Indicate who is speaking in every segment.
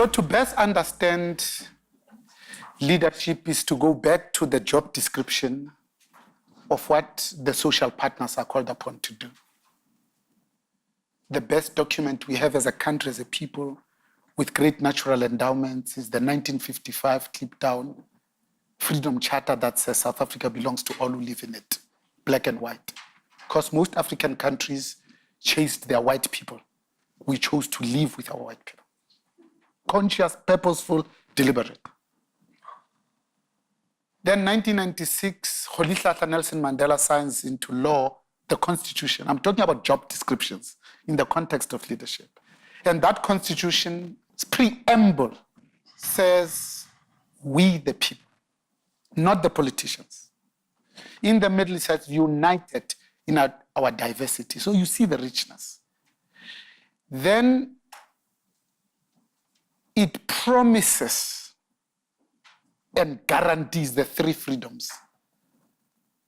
Speaker 1: So to best understand leadership is to go back to the job description of what the social partners are called upon to do. The best document we have as a country, as a people, with great natural endowments is the 1955 clipped down Freedom Charter that says South Africa belongs to all who live in it, black and white. Because most African countries chased their white people. We chose to live with our white people. Conscious, purposeful, deliberate. Then 1996, Rolihlahla Nelson Mandela signs into law the Constitution. I'm talking about job descriptions in the context of leadership. And that Constitution's preamble says, we the people, not the politicians. In the middle, it says, united in our diversity. So you see the richness. Then it promises and guarantees the three freedoms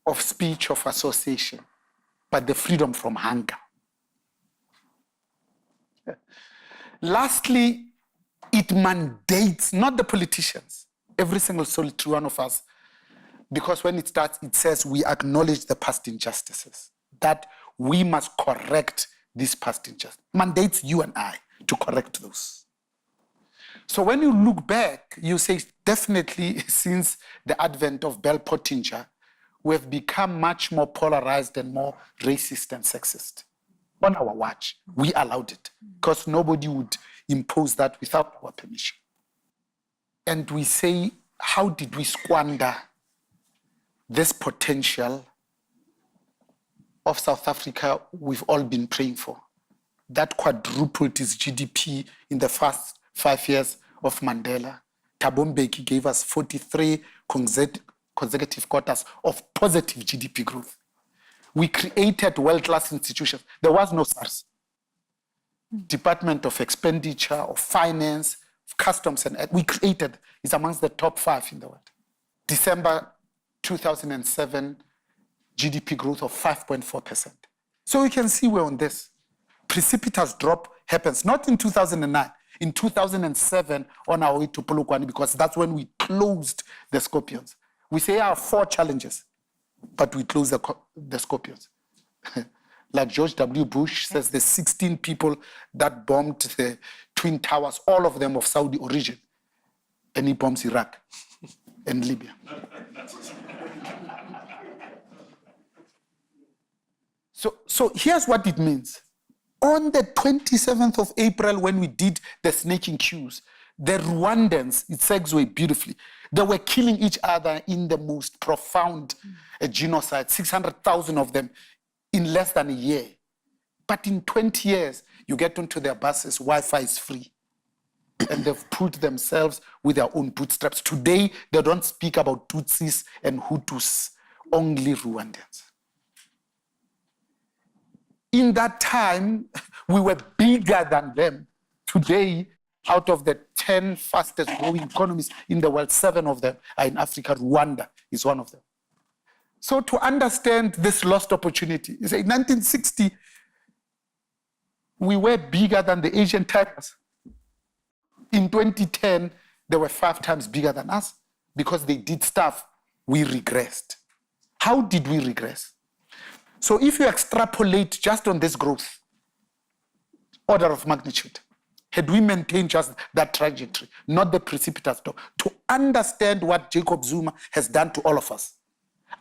Speaker 1: of speech, of association, but the freedom from hunger. Lastly, it mandates, not the politicians, every single solitary one of us, because when it starts, it says we acknowledge the past injustices, that we must correct these past injustices. Mandates you and I to correct those. So when you look back, you say definitely since the advent of Bell Pottinger, we have become much more polarized and more racist and sexist. On our watch, we allowed it because nobody would impose that without our permission. And we say, how did we squander this potential of South Africa we've all been praying for? That quadrupled its GDP in the first 5 years of Mandela. Thabo Mbeki gave us 43 consecutive quarters of positive GDP growth. We created world-class institutions. There was no SARS. Department of Expenditure, of Finance, of Customs, and we created, it's amongst the top 5 in the world. December 2007, GDP growth of 5.4%. So you can see we're on this. Precipitous drop happens, not in 2009, in 2007 on our way to Polokwane, because that's when we closed the Scorpions. We say our 4 challenges, but we closed the Scorpions. Like George W. Bush says, the 16 people that bombed the Twin Towers, all of them of Saudi origin, and he bombs Iraq and Libya. So here's what it means. On the 27th of April, when we did the snaking queues, the Rwandans, it segues beautifully, they were killing each other in the most profound genocide, 600,000 of them in less than a year. But in 20 years, you get onto their buses, Wi-Fi is free. And they've put themselves with their own bootstraps. Today, they don't speak about Tutsis and Hutus, only Rwandans. In that time, we were bigger than them. Today, out of the 10 fastest growing economies in the world, 7 of them are in Africa. Rwanda is one of them. So to understand this lost opportunity, in 1960, we were bigger than the Asian tigers. In 2010, they were 5 times bigger than us because they did stuff, we regressed. How did we regress? So if you extrapolate just on this growth, order of magnitude, had we maintained just that trajectory, not the precipitous drop, to understand what Jacob Zuma has done to all of us,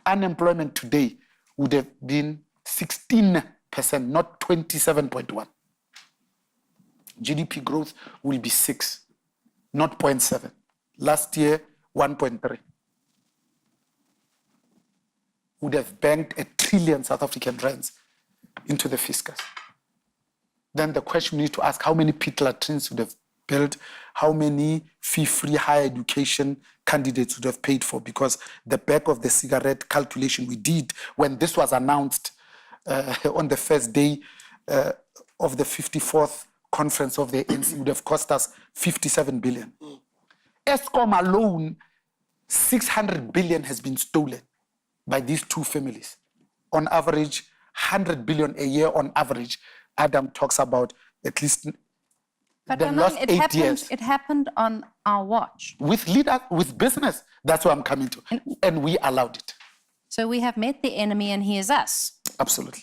Speaker 1: unemployment today would have been 16%, not 27.1. GDP growth will be 6, not 0.7. Last year, 1.3. Would have banked 1 trillion South African rands into the fiscus. Then the question we need to ask, how many pit latrines would have built, how many fee-free higher education candidates would have paid for, because the back of the cigarette calculation we did when this was announced on the first day of the 54th conference of the ANC would have cost us 57 billion. Eskom alone, 600 billion has been stolen by these 2 families. On average, 100 billion a year on average. Adam talks about at least
Speaker 2: But
Speaker 1: the last 8 years.
Speaker 2: It happened on our watch.
Speaker 1: With leaders, with business. That's what I'm coming to. And we allowed it.
Speaker 2: So we have met the enemy and he is us.
Speaker 1: Absolutely.